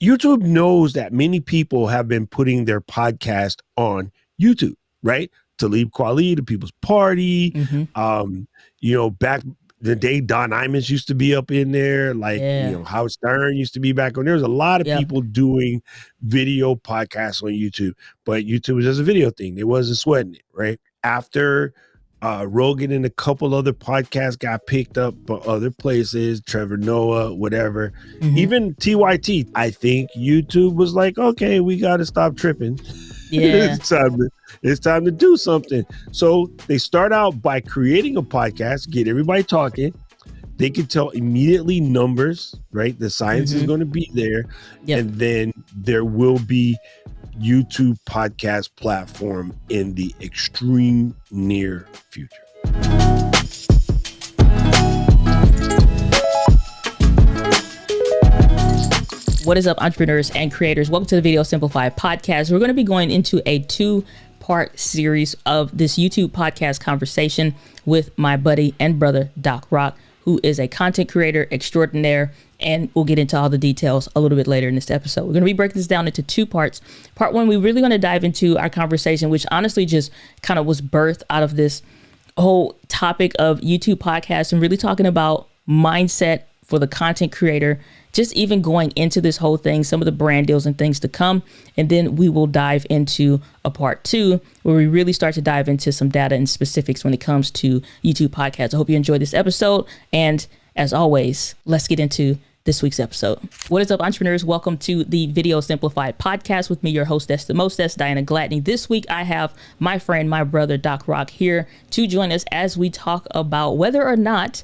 YouTube knows that many people have been putting their podcast on YouTube, right? Talib Kweli, the People's Party. Back the day Don Imus used to be up in there, Howard Stern used to be back on. There's a lot of people doing video podcasts on YouTube, but YouTube was just a video thing. They wasn't sweating it, right? After Rogan and a couple other podcasts got picked up by other places, Trevor Noah, whatever, even TYT. I think YouTube was like, okay, we got to stop tripping. Yeah. It's time to do something. So they start out by creating a podcast, get everybody talking. They can tell immediately numbers, right? The science is going to be there. And then there will be YouTube podcast platform in the extreme near future. What is up, entrepreneurs and creators? Welcome to the Video Simplified podcast. We're going to be going into a two-part series of this YouTube podcast conversation with my buddy and brother, Doc Rock, who is a content creator extraordinaire. And we'll get into all the details a little bit later in this episode. We're going to be breaking this down into two parts. Part one, we're really going to dive into our conversation, which honestly just kind of was birthed out of this whole topic of YouTube podcasts and really talking about mindset for the content creator, just even going into this whole thing, some of the brand deals and things to come. And then we will dive into a part two where we really start to dive into some data and specifics when it comes to YouTube podcasts. I hope you enjoyed this episode. And as always, let's get into this week's episode. What is up, entrepreneurs? Welcome to the Video Simplified podcast with me, your hostess, the mostess, Diana Gladney. This week, I have my friend, my brother, Doc Rock here to join us as we talk about whether or not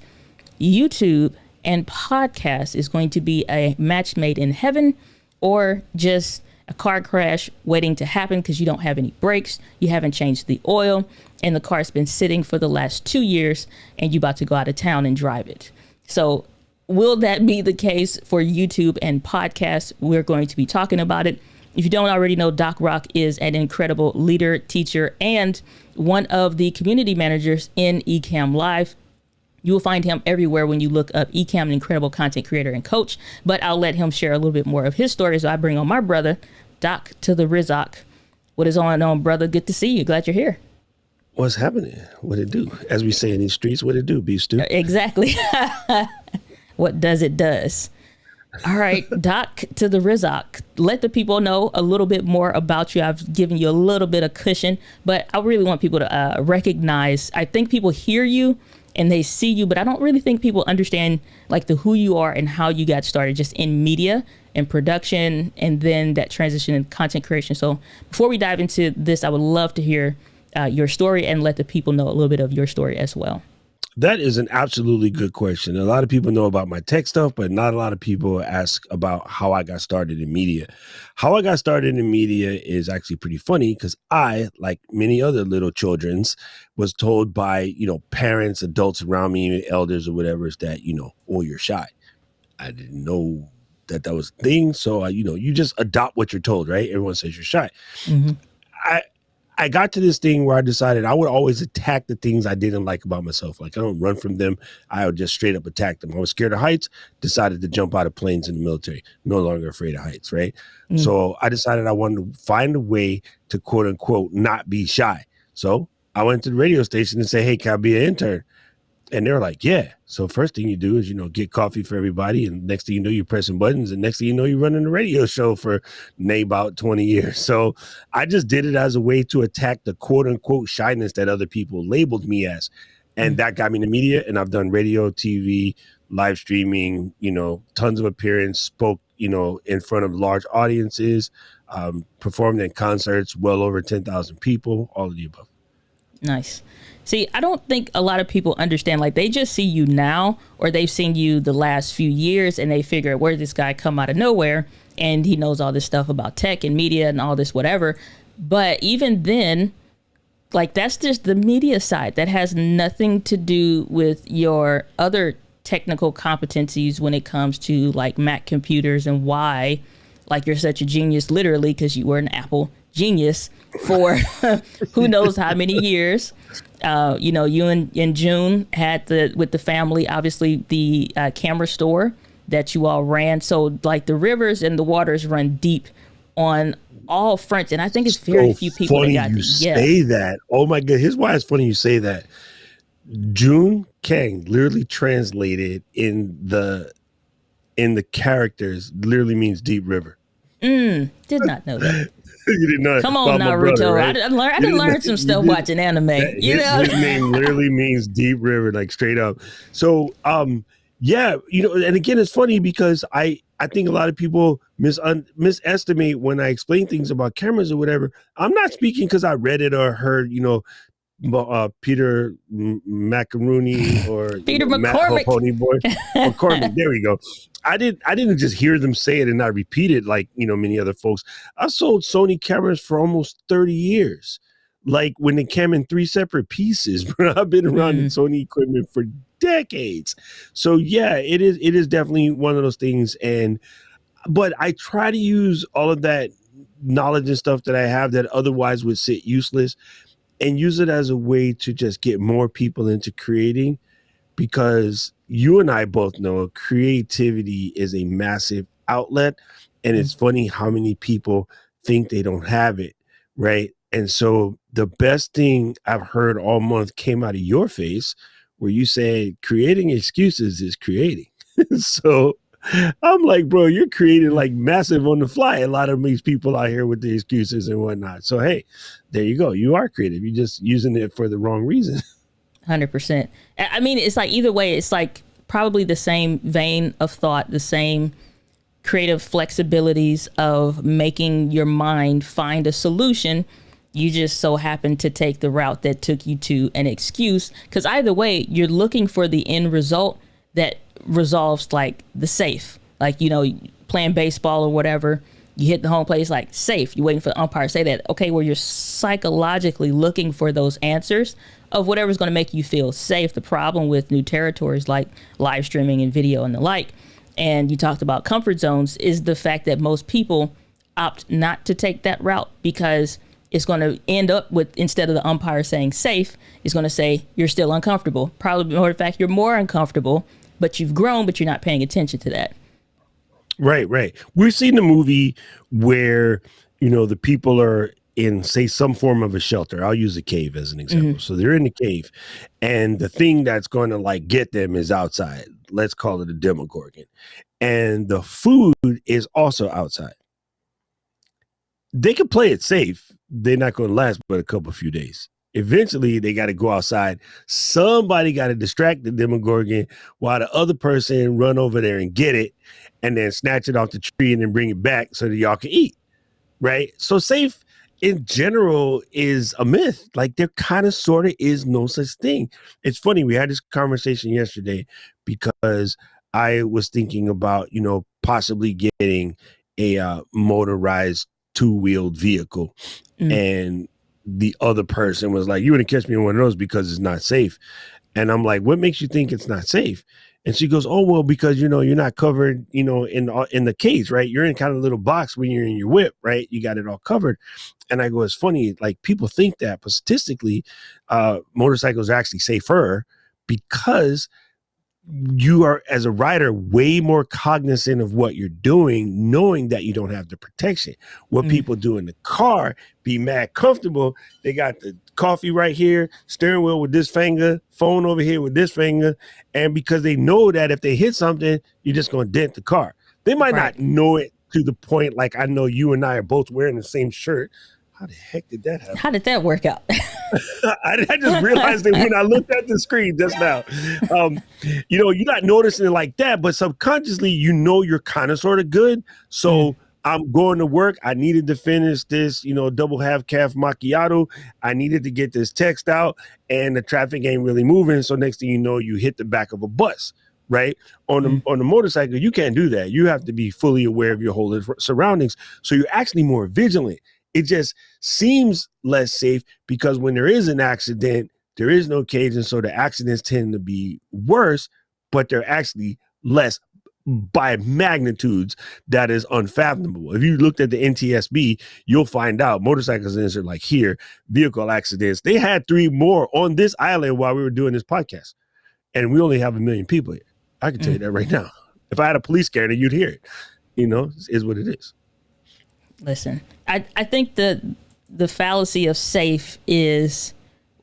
YouTube and podcast is going to be a match made in heaven or just a car crash waiting to happen because you don't have any brakes, you haven't changed the oil, and the car's been sitting for the last 2 years and you're about to go out of town and drive it. So will that be the case for YouTube and podcasts? We're going to be talking about it. If you don't already know, Doc Rock is an incredible leader, teacher, and one of the community managers in Ecamm Live. You will find him everywhere when you look up Ecamm, an incredible content creator and coach. But I'll let him share a little bit more of his story. So I bring on my brother, Doc to the Rizak. What is on, brother? Good to see you. Glad you're here. What's happening? What it do? As we say in these streets, what it do, Beef Stew? Exactly. What does it does. All right, Doc to the Rizak. Let the people know a little bit more about you. I've given you a little bit of cushion, but I really want people to recognize. I think people hear you and they see you, but I don't really think people understand like the who you are and how you got started just in media and production and then that transition in content creation. So before we dive into this, I would love to hear your story and let the people know a little bit of your story as well. That is an absolutely good question. A lot of people know about my tech stuff, but not a lot of people ask about how I got started in media. How I got started in media is actually pretty funny because I, like many other little children's, was told by, parents, adults around me, elders or whatever, is that, oh, you're shy. I didn't know that was a thing. So, you just adopt what you're told, right? Everyone says you're shy. I got to this thing where I decided I would always attack the things I didn't like about myself. Like I don't run from them. I would just straight up attack them. I was scared of heights, decided to jump out of planes in the military. No longer afraid of heights, right? So I decided I wanted to find a way to quote unquote not be shy. So I went to the radio station and say, hey, can I be an intern? And they were like, yeah. So first thing you do is, get coffee for everybody. And next thing you know, you're pressing buttons. And next thing you know, you're running a radio show for about 20 years. So I just did it as a way to attack the quote unquote shyness that other people labeled me as. And that got me into media. And I've done radio, TV, live streaming, tons of appearances, spoke, in front of large audiences, performed in concerts, well over 10,000 people, all of the above. Nice. See, I don't think a lot of people understand, like they just see you now or they've seen you the last few years and they figure where did this guy come out of nowhere and he knows all this stuff about tech and media and all this whatever. But even then, like that's just the media side. That has nothing to do with your other technical competencies when it comes to like Mac computers and why like you're such a genius, literally, because you were an Apple genius for who knows how many years. You in June had with the family, obviously the camera store that you all ran. So like the rivers and the waters run deep on all fronts. And I think it's very few people that got you say that. Oh my God. Here's why it's funny you say that. June Kang literally translated in the characters literally means deep river. Did not know that. You didn't know. Come on, Naruto. Brother, right? I didn't learn some stuff watching anime. His name literally means deep river, like straight up. So, yeah, and again, it's funny because I think a lot of people misestimate when I explain things about cameras or whatever. I'm not speaking because I read it or heard, Peter Macaroni or Peter McCormick. Pony Boy. McCormick, there we go. I didn't just hear them say it and I repeat it like many other folks. I sold Sony cameras for almost 30 years. Like when they came in 3 separate pieces, but I've been around Sony equipment for decades. So yeah, it is definitely one of those things. But I try to use all of that knowledge and stuff that I have that otherwise would sit useless and use it as a way to just get more people into creating, because you and I both know creativity is a massive outlet. And it's funny how many people think they don't have it, right? And so the best thing I've heard all month came out of your face where you said creating excuses is creating. So I'm like, bro, you're creating like massive on the fly. A lot of these people out here with the excuses and whatnot. So, hey, there you go. You are creative. You're just using it for the wrong reason. 100%. I mean, it's like either way, it's like probably the same vein of thought, the same creative flexibilities of making your mind find a solution. You just so happen to take the route that took you to an excuse, because either way, you're looking for the end result that resolves like the safe, like, playing baseball or whatever. You hit the home plate, it's like safe. You're waiting for the umpire to say that. Okay, well, you're psychologically looking for those answers of whatever's going to make you feel safe. The problem with new territories like live streaming and video and the like, and you talked about comfort zones, is the fact that most people opt not to take that route because it's going to end up with, instead of the umpire saying safe, it's going to say you're still uncomfortable. Probably more the fact you're more uncomfortable, but you've grown, but you're not paying attention to that. Right. We've seen the movie where, the people are in, say, some form of a shelter. I'll use a cave as an example. So they're in the cave and the thing that's going to like get them is outside. Let's call it a Demogorgon. And the food is also outside. They can play it safe. They're not going to last but a few days. Eventually, they got to go outside. Somebody got to distract the Demogorgon while the other person run over there and get it and then snatch it off the tree and then bring it back so that y'all can eat, right? So safe in general is a myth. Like there kind of sort of is no such thing. It's funny. We had this conversation yesterday because I was thinking about, possibly getting a motorized 2-wheeled vehicle. And the other person was like, you wouldn't catch me in one of those because it's not safe. And I'm like, what makes you think it's not safe? And she goes, oh, well, because, you're not covered, in the cage, right? You're in kind of a little box when you're in your whip, right? You got it all covered. And I go, it's funny, like people think that, but statistically, motorcycles are actually safer because you are, as a rider, way more cognizant of what you're doing, knowing that you don't have the protection. What people do in the car, be mad comfortable. They got the coffee right here, steering wheel with this finger, phone over here with this finger. And because they know that if they hit something, you're just going to dent the car. They might not know it to the point like I know you and I are both wearing the same shirt. How the heck did that happen? How did that work out? I just realized that when I looked at the screen just now. You're not noticing it like that, but subconsciously, you're kind of sort of good. So I'm going to work. I needed to finish this, double half calf macchiato. I needed to get this text out and the traffic ain't really moving. So next thing you know, you hit the back of a bus. Right on the motorcycle, you can't do that. You have to be fully aware of your whole surroundings. So you're actually more vigilant. It just seems less safe because when there is an accident, there is no cage. And so the accidents tend to be worse, but they're actually less by magnitudes that is unfathomable. If you looked at the NTSB, you'll find out motorcycle accidents are like here, vehicle accidents. They had 3 more on this island while we were doing this podcast. And we only have 1 million people here. I can tell you that right now. If I had a police scanner, you'd hear it. Is what it is. Listen, I think the fallacy of safe is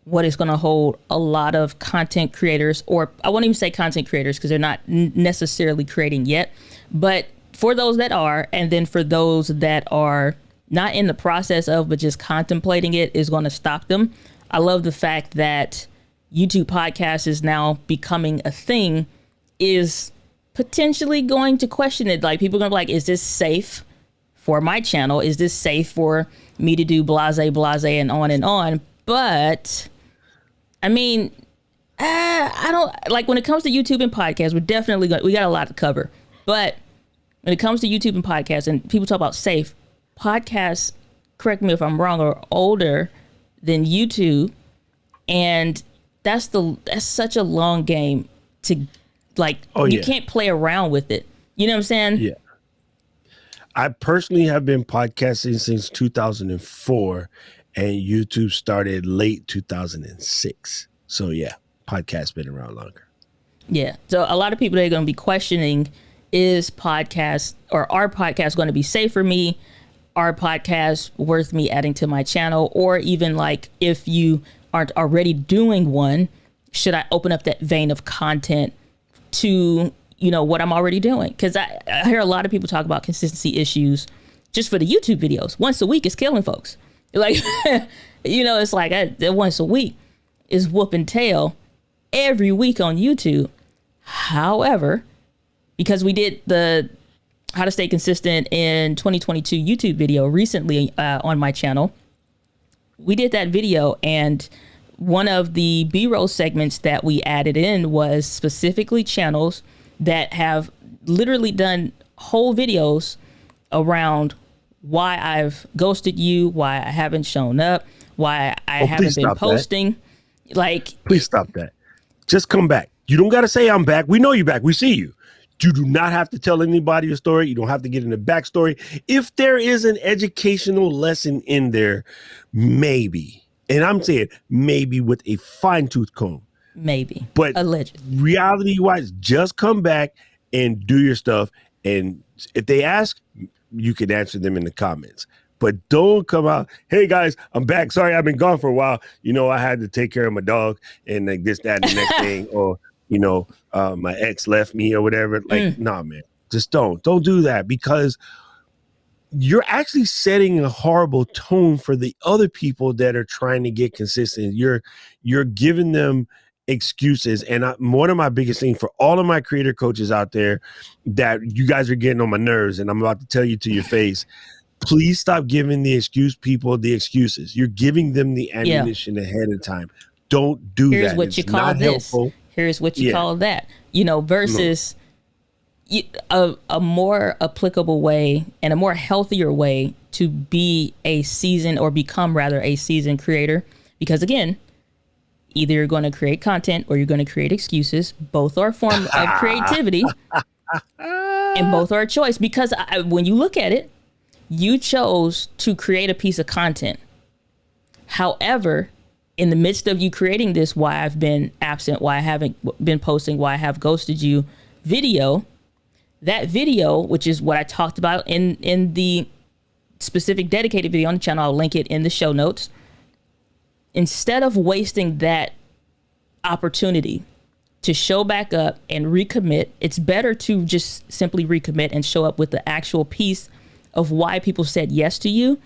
what is going to hold a lot of content creators, or I won't even say content creators because they're not necessarily creating yet, but for those that are, and then for those that are not in the process of, but just contemplating it, is going to stop them. I love the fact that YouTube podcast is now becoming a thing, is potentially going to question it. Like, people are going to be like, is this safe for my channel? Is this safe for me to do blase, and on and on? But I mean, I don't like, when it comes to YouTube and podcasts, we got a lot to cover. But when it comes to YouTube and podcasts, and people talk about safe podcasts, correct me if I'm wrong, are older than YouTube, and that's such a long game to like. You can't play around with it. You know what I'm saying? Yeah. I personally have been podcasting since 2004, and YouTube started late 2006. So yeah, podcast been around longer. Yeah. So a lot of people are going to be questioning, is podcast or our podcast going to be safe for me? Our podcast worth me adding to my channel? Or even like, if you aren't already doing one, should I open up that vein of content to, what I'm already doing? Because I hear a lot of people talk about consistency issues just for the YouTube videos. Once a week is killing folks. Like, it's like that once a week is whooping tail every week on YouTube. However, because we did the How to Stay Consistent in 2022 YouTube video recently on my channel, we did that video, and one of the B-roll segments that we added in was specifically channels that have literally done whole videos around why I've ghosted you, why I haven't shown up, why I haven't been posting. That. Like, please stop that. Just come back. You don't got to say I'm back. We know you're back. We see you. You do not have to tell anybody your story. You don't have to get in the backstory. If there is an educational lesson in there, maybe, and I'm saying maybe with a fine-tooth comb, maybe, but allegedly, reality-wise, just come back and do your stuff. And if they ask, you can answer them in the comments. But don't come out, hey guys, I'm back. Sorry, I've been gone for a while. I had to take care of my dog and like this, that, and the next thing, or my ex left me or whatever. Like, nah, man, just don't do that, because you're actually setting a horrible tone for the other people that are trying to get consistent. You're giving them excuses. And one of my biggest things for all of my creator coaches out there that you guys are getting on my nerves, and I'm about to tell you to your face, please stop giving the people the excuses. You're giving them the ammunition ahead of time. Don't do that. Here's what you call this. Helpful. Here's what you call that. Versus a more applicable way and a more healthier way to be a seasoned, or become rather a seasoned creator. Because again, either you're going to create content or you're going to create excuses. Both are a form of creativity, and both are a choice. Because when you look at it, you chose to create a piece of content. However, in the midst of you creating this, why I've been absent, why I haven't been posting, why I have ghosted you video, that video, which is what I talked about in the specific dedicated video on the channel, I'll link it in the show notes. Instead of wasting that opportunity to show back up and recommit, it's better to just simply recommit and show up with the actual piece of why people said yes to you,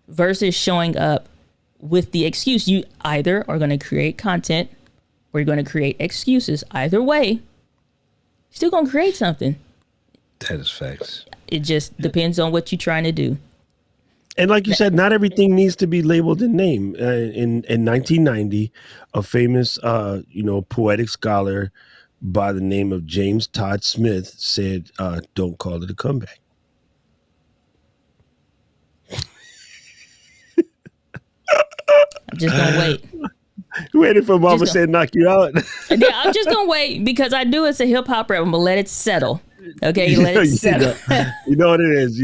versus showing up with the excuse. You either are going to create content or you're going to create excuses. Either way, you're still going to create something. That is facts. It just depends on what you're trying to do. And like you said, not everything needs to be labeled in name. In 1990, a famous, poetic scholar by the name of James Todd Smith said, don't call it a comeback. I'm just going to wait. Waiting for Mama said knock you out. Yeah, I'm just going to wait, because I do it's a hip hop rap. I'm going to let it settle. Okay, let it settle. You know what it is,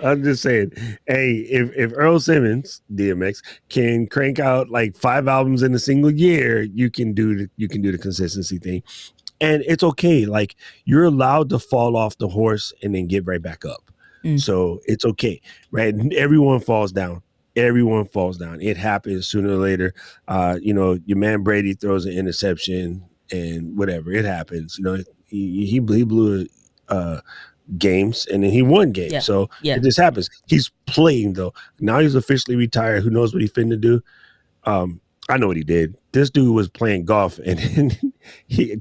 I'm just saying, hey, if Earl Simmons, DMX, can crank out like 5 albums in a single year, you can do the consistency thing. And it's okay. Like, you're allowed to fall off the horse and then get right back up. So it's okay, right? Everyone falls down. Everyone falls down. It happens sooner or later. Your man Brady throws an interception and whatever. It happens. He blew games and then he won games. Yeah. So Yeah. it just happens. He's playing though. Now he's officially retired. Who knows what he's finna do? I know what he did. This dude was playing golf, and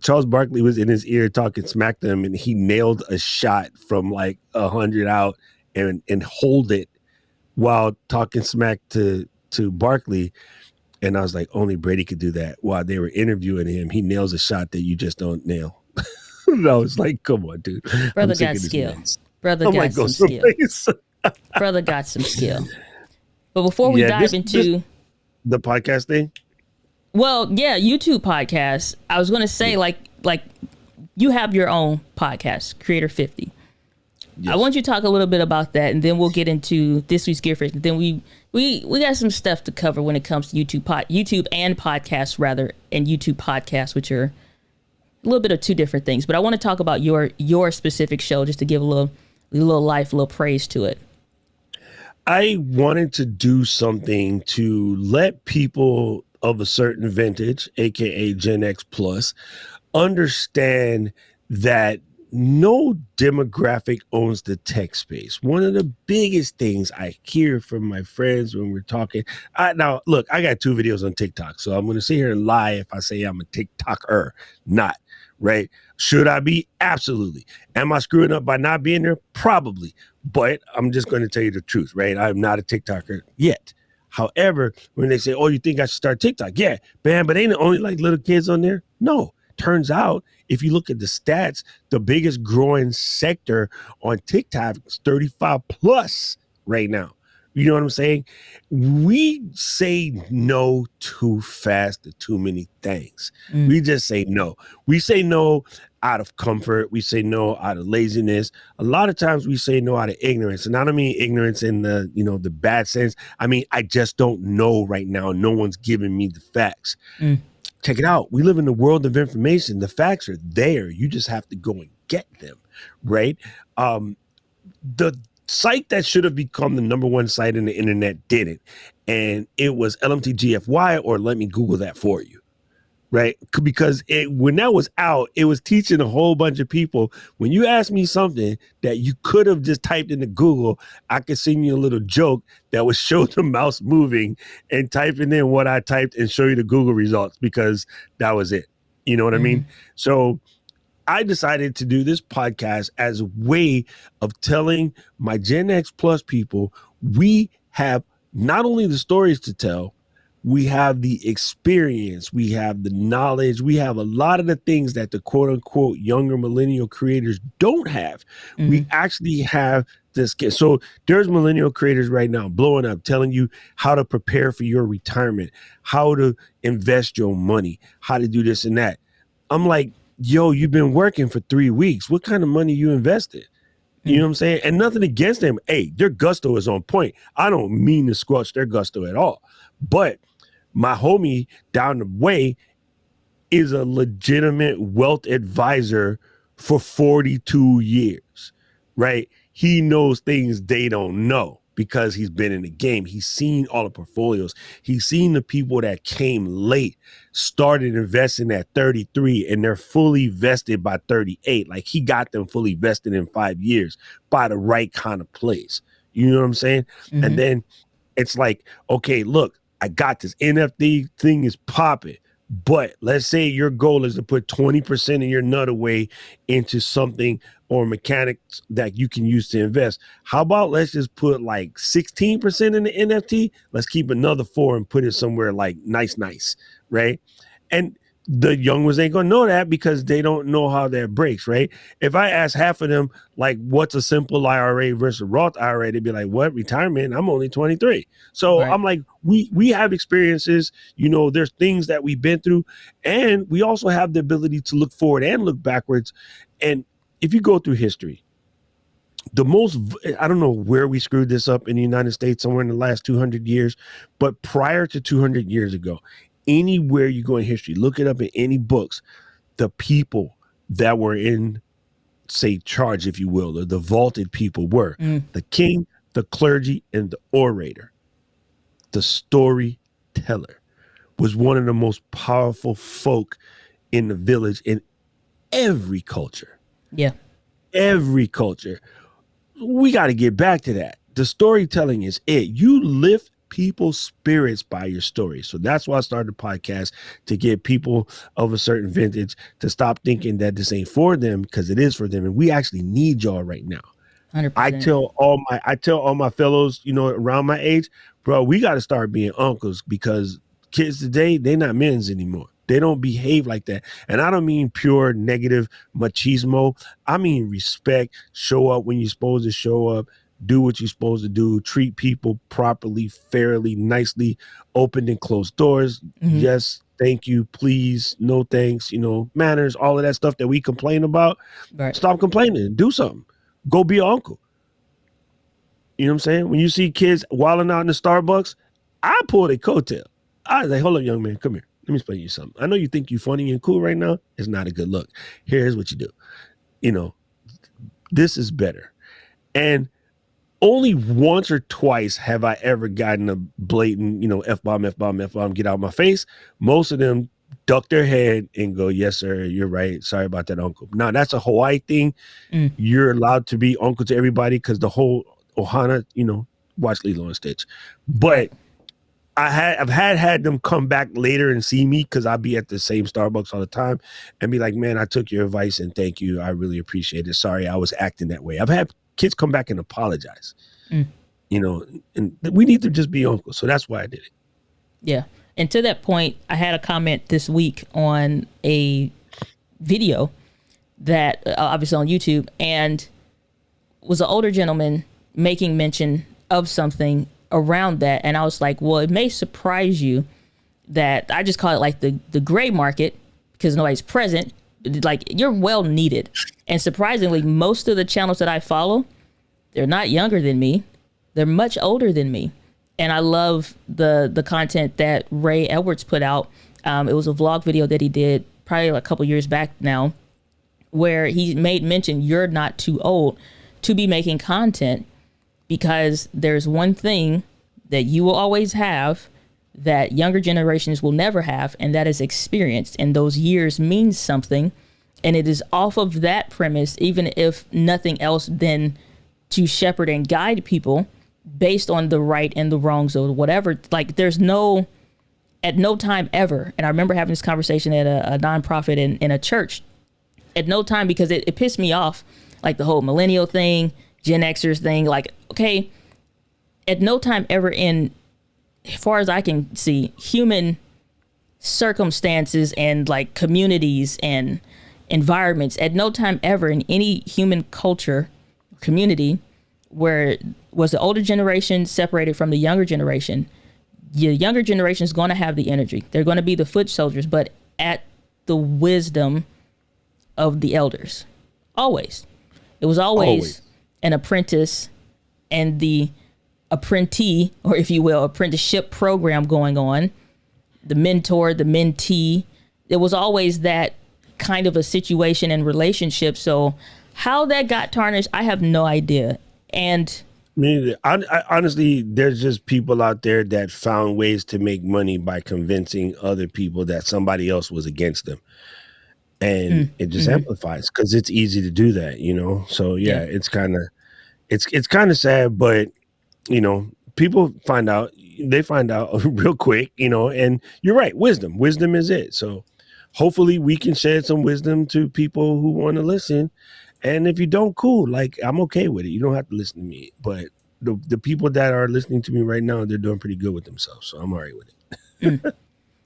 Charles Barkley was in his ear talking smack to him, and he nailed a shot from like 100 out and hold it while talking smack to Barkley. And I was like, only Brady could do that. While they were interviewing him, he nails a shot that you just don't nail. And I was like, come on, dude. Brother got skill. Brother got some skill. Brother got some skill. But before we dive into the podcast thing, well, yeah, YouTube podcast. I was going to say, like you have your own podcast, Creator 50. Yes. I want you to talk a little bit about that, and then we'll get into this week's Gear Freak. Then we got some stuff to cover when it comes to YouTube and podcasts, rather, and YouTube podcasts, which are a little bit of two different things. But I want to talk about your specific show, just to give a little life, a little praise to it. I wanted to do something to let people of a certain vintage, aka Gen X plus, understand that no demographic owns the tech space. One of the biggest things I hear from my friends when we're talking, now look, I got 2 videos on TikTok, so I'm going to sit here and lie if I say I'm a TikToker. Not, right? Should I be? Absolutely. Am I screwing up by not being there? Probably. But I'm just going to tell you the truth, right? I'm not a TikToker yet. However, when they say, oh, you think I should start TikTok? Yeah, man, but ain't it only like little kids on there? No. Turns out, if you look at the stats, the biggest growing sector on TikTok is 35 plus right now. You know what I'm saying? We say no too fast to too many things. We just say no. We say no out of comfort. We say no out of laziness. A lot of times we say no out of ignorance. And I don't mean ignorance in the bad sense. I mean, I just don't know right now. No one's giving me the facts. Check it out. We live in a world of information. The facts are there. You just have to go and get them, right? The site that should have become the #1 site in the internet didn't. And it was LMTGFY, or let me Google that for you, right? Because when that was out, it was teaching a whole bunch of people. When you ask me something that you could have just typed into Google, I could send you a little joke that would show the mouse moving and typing in what I typed and show you the Google results, because that was it. You know what I mean? So I decided to do this podcast as a way of telling my Gen X plus people, we have not only the stories to tell, we have the experience, we have the knowledge, we have a lot of the things that the quote unquote younger millennial creators don't have. We actually have this. So there's millennial creators right now blowing up, telling you how to prepare for your retirement, how to invest your money, how to do this and that. I'm like, yo, you've been working for 3 weeks. What kind of money you invested? You know what I'm saying? And nothing against them. Hey, their gusto is on point. I don't mean to squelch their gusto at all. But my homie down the way is a legitimate wealth advisor for 42 years, right? He knows things they don't know because he's been in the game. He's seen all the portfolios. He's seen the people that came late, started investing at 33, and they're fully vested by 38. Like, he got them fully vested in 5 years by the right kind of plays. You know what I'm saying? And then it's like, okay, look, I got this NFT thing is popping, but let's say your goal is to put 20% of your nut away into something or mechanics that you can use to invest. How about let's just put like 16% in the NFT? Let's keep another 4 and put it somewhere like nice, right? And the young ones ain't gonna know that because they don't know how that breaks, right? If I ask half of them, like, what's a simple IRA versus Roth IRA, they'd be like, what, retirement? I'm only 23. So right. I'm like, we have experiences, there's things that we've been through, and we also have the ability to look forward and look backwards. And if you go through history, I don't know where we screwed this up in the United States, somewhere in the last 200 years, but prior to 200 years ago, anywhere you go in history, look it up in any books, the people that were in, say, charge, if you will, or the vaulted people were the king, the clergy, and the orator. The storyteller was one of the most powerful folk in the village in every culture. Yeah. Every culture. We got to get back to that. The storytelling is it. You lift people's spirits by your story. So that's why I started the podcast, to get people of a certain vintage to stop thinking that this ain't for them, because it is for them. And we actually need y'all right now. 100%. I tell all my fellows, around my age, bro, we got to start being uncles, because kids today, they're not men's anymore. They don't behave like that. And I don't mean pure negative machismo. I mean respect, show up when you're supposed to show up, do what you're supposed to do, treat people properly, fairly, nicely, open and closed doors. Yes, thank you, please, no thanks, manners, all of that stuff that we complain about. Right. Stop complaining, do something. Go be an uncle. You know what I'm saying? When you see kids wilding out in the Starbucks, I pull their coattail. I was like, hold up, young man, come here. Let me explain you something. I know you think you're funny and cool right now. It's not a good look. Here's what you do. This is better. And only once or twice have I ever gotten a blatant, F-bomb, get out of my face. Most of them duck their head and go, yes, sir, you're right. Sorry about that, uncle. Now, that's a Hawaii thing. You're allowed to be uncle to everybody, because the whole Ohana, watch Lilo and Stitch. But I've had them come back later and see me, because I'll be at the same Starbucks all the time, and be like, man, I took your advice and thank you. I really appreciate it. Sorry, I was acting that way. I've had kids come back and apologize, and we need to just be uncles. So that's why I did it. Yeah. And to that point, I had a comment this week on a video that obviously on YouTube, and was an older gentleman making mention of something around that. And I was like, well, it may surprise you that I just call it like the gray market, because nobody's present. Like, you're well needed. And surprisingly, most of the channels that I follow, they're not younger than me. They're much older than me. And I love the content that Ray Edwards put out. It was a vlog video that he did probably a couple years back now, where he made mention, you're not too old to be making content, because there's one thing that you will always have that younger generations will never have, and that is experience. And those years mean something. And it is off of that premise, even if nothing else, then to shepherd and guide people based on the right and the wrongs or whatever. Like, at no time ever, and I remember having this conversation at a nonprofit in a church, at no time, because it pissed me off, like the whole millennial thing, Gen Xers thing. Like, okay, at no time ever in, as far as I can see, human circumstances and like communities and environments, at no time ever in any human culture, community, where was the older generation separated from the younger generation. The younger generation is going to have the energy. They're going to be the foot soldiers, but at the wisdom of the elders. Always. It was always an apprentice and the apprentice, or if you will, apprenticeship program going on. The mentor, the mentee. It was always that kind of a situation and relationship. So how that got tarnished, I have no idea. And I honestly, there's just people out there that found ways to make money by convincing other people that somebody else was against them. And it just amplifies, because it's easy to do that, So yeah. It's kind of sad, but people find out real quick, and you're right. Wisdom is it. So hopefully we can shed some wisdom to people who want to listen. And if you don't, cool. Like, I'm okay with it. You don't have to listen to me. But the people that are listening to me right now, they're doing pretty good with themselves. So I'm all right with it.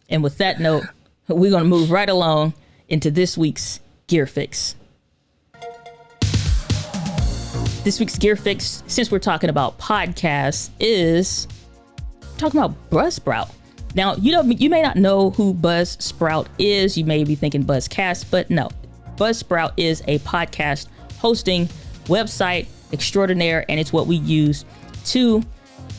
And with that note, we're going to move right along into this week's Gear Fix. This week's Gear Fix, since we're talking about podcasts, is talking about Buzzsprout. Now, you may not know who Buzzsprout is. You may be thinking Buzzcast, but no. Buzzsprout is a podcast hosting website extraordinaire, and it's what we use to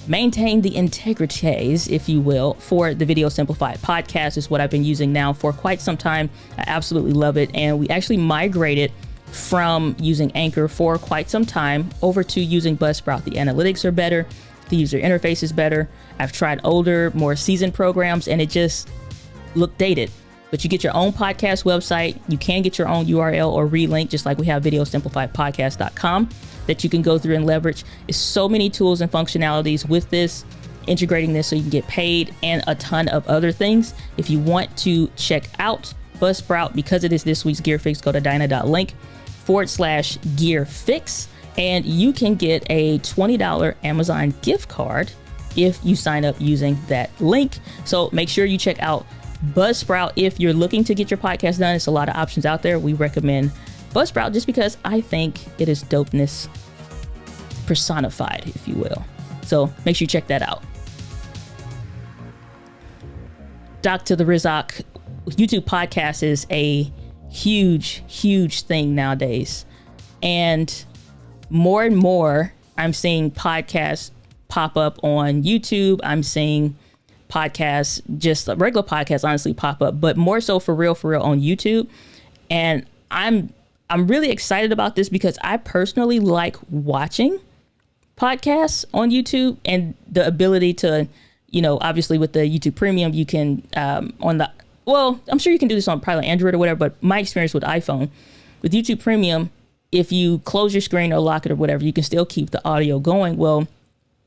maintain the integrities, if you will, for the Video Simplified podcast is what I've been using now for quite some time. I absolutely love it. And we actually migrated from using Anchor for quite some time over to using Buzzsprout. The analytics are better. The user interface is better. I've tried older, more seasoned programs and it just looked dated. But you get your own podcast website. You can get your own URL or relink, just like we have videosimplifiedpodcast.com that you can go through and leverage. It's so many tools and functionalities with this, integrating this so you can get paid and a ton of other things. If you want to check out Buzzsprout, because it is this week's Gear Fix, go to dyna.link/Gear Fix, and you can get a $20 Amazon gift card if you sign up using that link. So make sure you check out Buzzsprout if you're looking to get your podcast done. It's a lot of options out there. We recommend Buzzsprout just because I think it is dopeness personified, if you will. So make sure you check that out. Doc to the Rizak, YouTube podcast is a huge thing nowadays. And more I'm seeing podcasts pop up on YouTube. I'm seeing podcasts, just regular podcasts, honestly, pop up, but more so for real on YouTube. And I'm really excited about this because I personally like watching podcasts on YouTube and the ability to, obviously with the YouTube Premium, you can I'm sure you can do this on probably Android or whatever, but my experience with iPhone, with YouTube Premium, if you close your screen or lock it or whatever, you can still keep the audio going. Well,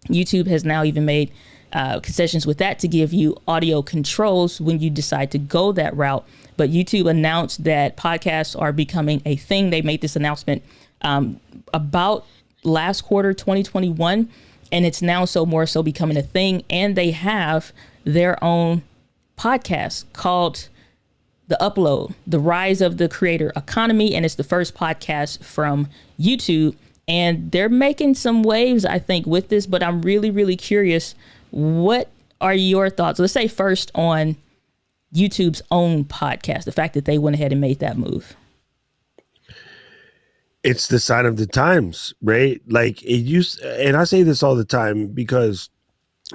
YouTube has now even made concessions with that to give you audio controls when you decide to go that route. But YouTube announced that podcasts are becoming a thing. They made this announcement about last quarter 2021, and it's now more so becoming a thing. And they have their own podcast called The Upload, The Rise of the Creator Economy, and it's the first podcast from YouTube. And they're making some waves, I think, with this, but I'm really curious. What are your thoughts? Let's say first on YouTube's own podcast, the fact that they went ahead and made that move. It's the sign of the times, right? Like it used, and I say this all the time because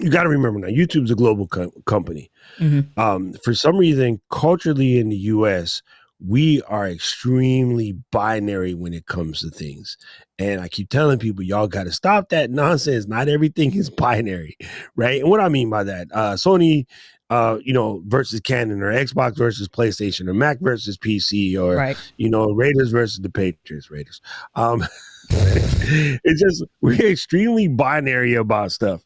you got to remember now, YouTube's a global company. Mm-hmm. For some reason, culturally in the US, we are extremely binary when it comes to things. And I keep telling people, y'all got to stop that nonsense. Not everything is binary, right? And what I mean by that, Sony, versus Canon, or Xbox versus PlayStation, or Mac versus PC, or, right, Raiders versus the Patriots, Raiders. It's just, we're extremely binary about stuff.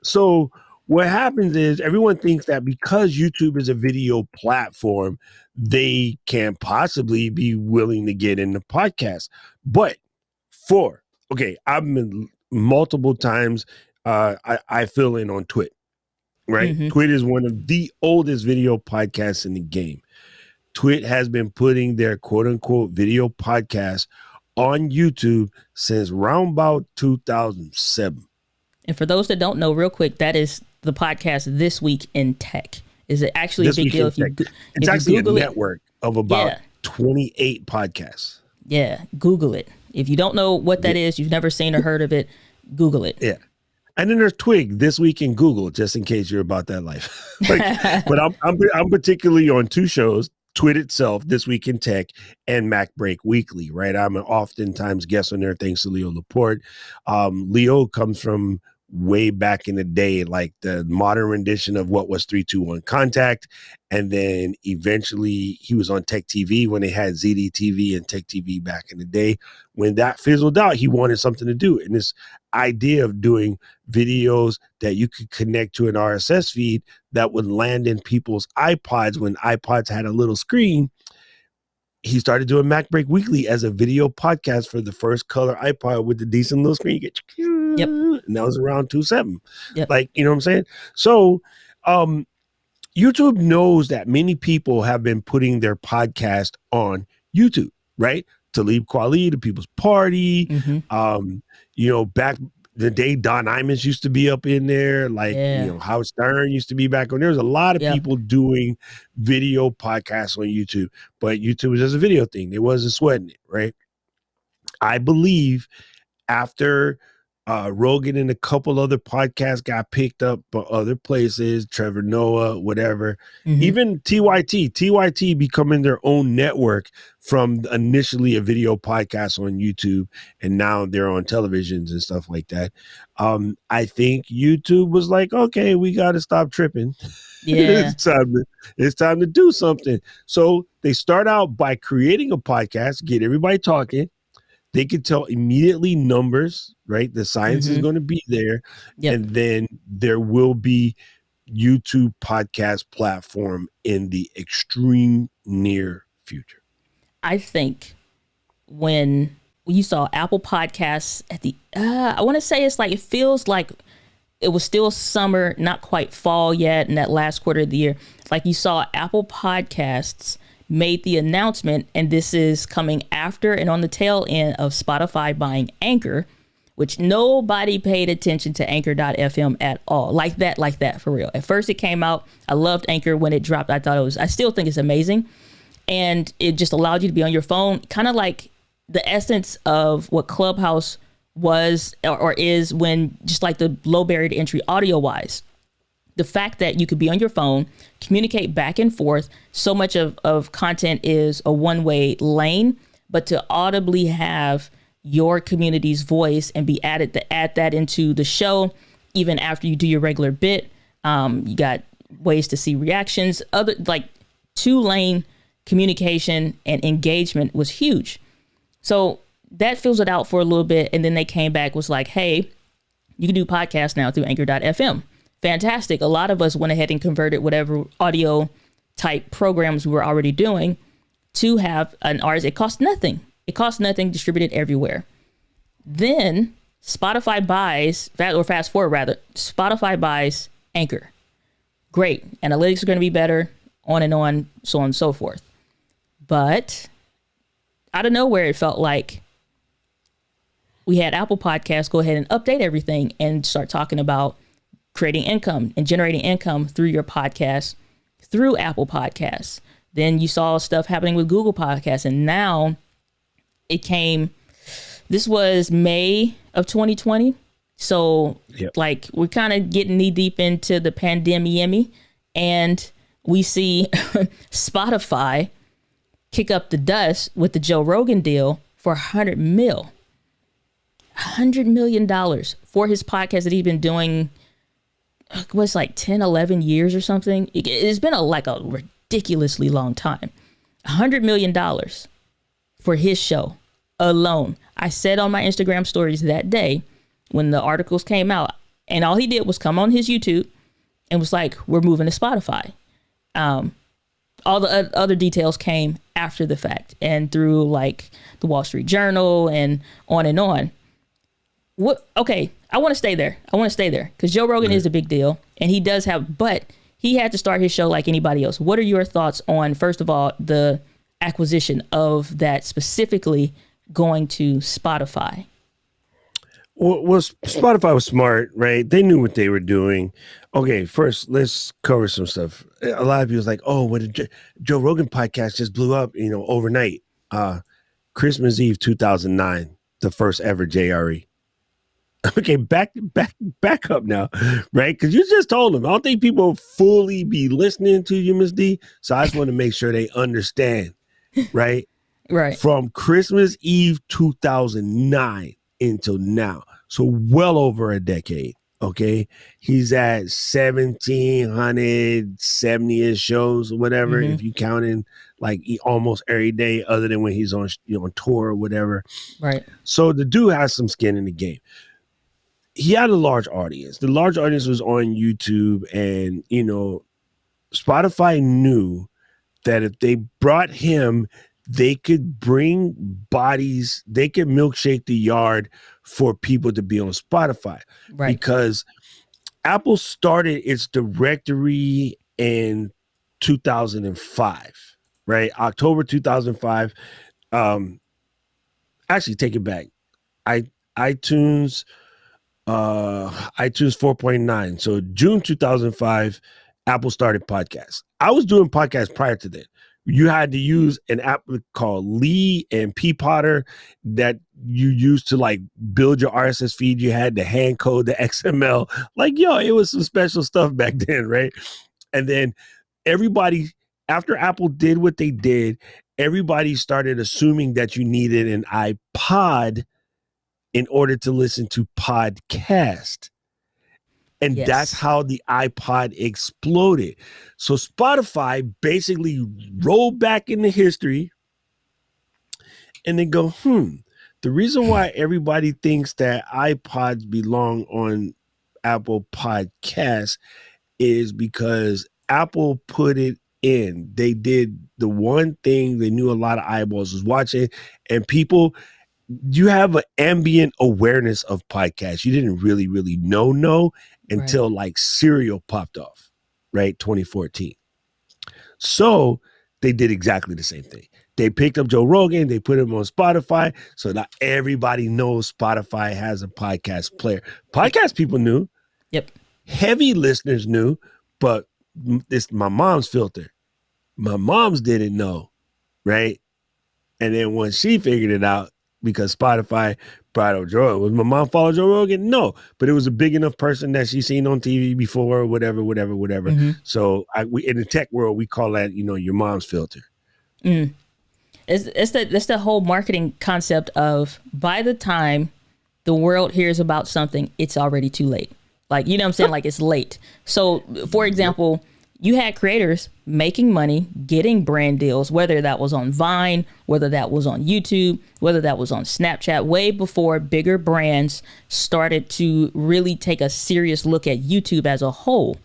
So what happens is everyone thinks that because YouTube is a video platform, they can't possibly be willing to get into podcasts. But I've been multiple times, I fill in on Twit, right? Mm-hmm. Twit is one of the oldest video podcasts in the game. Twit has been putting their quote unquote video podcast on YouTube since around about 2007. And for those that don't know, real quick, that is the podcast This Week in Tech. Is it actually a big deal? It's actually a network of about 28 podcasts. Yeah, Google it. If you don't know what that is, you've never seen or heard of it, Google it. Yeah. And then there's Twig, This Week in Google, just in case you're about that life. But I'm particularly on two shows, Twit itself, This Week in Tech, and Mac Break Weekly, right? I'm oftentimes guest on there thanks to Leo Laporte. Leo comes from way back in the day, like the modern rendition of what was 321 Contact. And then eventually he was on Tech TV when they had ZDTV and Tech TV back in the day. When that fizzled out, he wanted something to do. And this idea of doing videos that you could connect to an RSS feed that would land in people's iPods when iPods had a little screen, he started doing Mac Break Weekly as a video podcast for the first color iPod with the decent little screen. Yep. And that was around 2.7. Yep. Like, you know what I'm saying? So YouTube knows that many people have been putting their podcast on YouTube, right? Talib Kweli, The People's Party. Mm-hmm. Back the day Don Imus used to be up in there, Howard Stern used to be back on. There's a lot of people doing video podcasts on YouTube, but YouTube was just a video thing. They wasn't sweating it, right? I believe after Rogan and a couple other podcasts got picked up by other places, Trevor Noah, whatever. Mm-hmm. Even TYT becoming their own network from initially a video podcast on YouTube, and now they're on televisions and stuff like that. I think YouTube was like, okay, we got to stop tripping. Yeah. It's time to do something. So they start out by creating a podcast, get everybody talking. They can tell immediately numbers, right? The science is Mm-hmm. going to be there. Yep. And then there will be YouTube podcast platform in the extreme near future. I think when you saw Apple Podcasts at the, I want to say it's like, it feels like it was still summer, not quite fall yet, in that last quarter of the year. It's like you saw Apple Podcasts made the announcement, and this is coming after and on the tail end of Spotify buying Anchor, which nobody paid attention to Anchor.fm at all. Like that, for real. At first it came out, I loved Anchor when it dropped. I still think it's amazing. And it just allowed you to be on your phone, kind of like the essence of what Clubhouse was or is, when just like the low barrier to entry audio wise. The fact that you could be on your phone, communicate back and forth. So much of content is a one-way lane, but to audibly have your community's voice and be added to add that into the show, even after you do your regular bit. You got ways to see reactions, other like 2-lane communication and engagement was huge. So that fizzled out for a little bit. And then they came back, was like, hey, you can do podcasts now through Anchor.fm. Fantastic. A lot of us went ahead and converted whatever audio type programs we were already doing to have an artist. It costs nothing. It costs nothing, distributed everywhere. Then Spotify buys, or fast forward rather, Spotify buys Anchor. Great. Analytics are going to be better, on, so on and so forth. But out of nowhere, it felt like we had Apple Podcasts go ahead and update everything and start talking about creating income and generating income through your podcast, through Apple Podcasts. Then you saw stuff happening with Google Podcasts. And now it came, this was May of 2020. So like we're kind of getting knee deep into the pandemic, and we see Spotify kick up the dust with the Joe Rogan deal for $100 million for his podcast that he's been doing, what's like 10, 11 years or something. It's been a ridiculously long time. $100 million for his show alone. I said on my Instagram stories that day when the articles came out, and all he did was come on his YouTube and was like, we're moving to Spotify. All the other details came after the fact and through like the Wall Street Journal and on and on. Okay, I want to stay there. Because Joe Rogan is a big deal, and he does have, but he had to start his show like anybody else. What are your thoughts on, first of all, the acquisition of that, specifically going to Spotify? Well, Spotify was smart, right? They knew what they were doing. Okay, first, let's cover some stuff. A lot of people was like, oh, when the Joe Rogan podcast just blew up, overnight. Christmas Eve 2009, the first ever JRE. Okay, back up now, right? Because you just told them. I don't think people fully be listening to you, Ms. D. So I just want to make sure they understand, right? Right. From Christmas Eve 2009 until now. So well over a decade, okay? He's at 1,770-ish shows or whatever, if you count in like almost every day other than when he's on, on tour or whatever. Right. So the dude has some skin in the game. He had a large audience. The large audience was on YouTube, and, Spotify knew that if they brought him, they could bring bodies, they could milkshake the yard for people to be on Spotify. Right. Because Apple started its directory in 2005, right? October 2005. Actually, take it back. iTunes 4.9. So June 2005, Apple started podcasts. I was doing podcasts prior to that, You had to use an app called Lee and Peapotter that you used to like build your RSS feed. You had to hand code the XML. Like, yo, it was some special stuff back then, right? And then everybody, after Apple did what they did, everybody started assuming that you needed an iPod in order to listen to podcast. And that's how the iPod exploded. So Spotify basically rolled back into history and then go, the reason why everybody thinks that iPods belong on Apple Podcasts is because Apple put it in. They did the one thing they knew a lot of eyeballs was watching, and people, you have an ambient awareness of podcasts. You didn't really know until like Serial popped off, right? 2014. So they did exactly the same thing. They picked up Joe Rogan, they put him on Spotify. So now everybody knows Spotify has a podcast player. Podcast people knew. Yep. Heavy listeners knew, but it's my mom's filter. My mom's didn't know, right? And then when she figured it out, because Spotify brought up Joe Rogan. Was my mom follow Joe Rogan? No, but it was a big enough person that she's seen on TV before, or whatever. Mm-hmm. So we in the tech world, we call that, your mom's filter. It's the whole marketing concept of by the time the world hears about something, it's already too late. Like, you know what I'm saying? Like, it's late. So, for example, you had creators making money, getting brand deals, whether that was on Vine, whether that was on YouTube, whether that was on Snapchat, way before bigger brands started to really take a serious look at YouTube as a whole.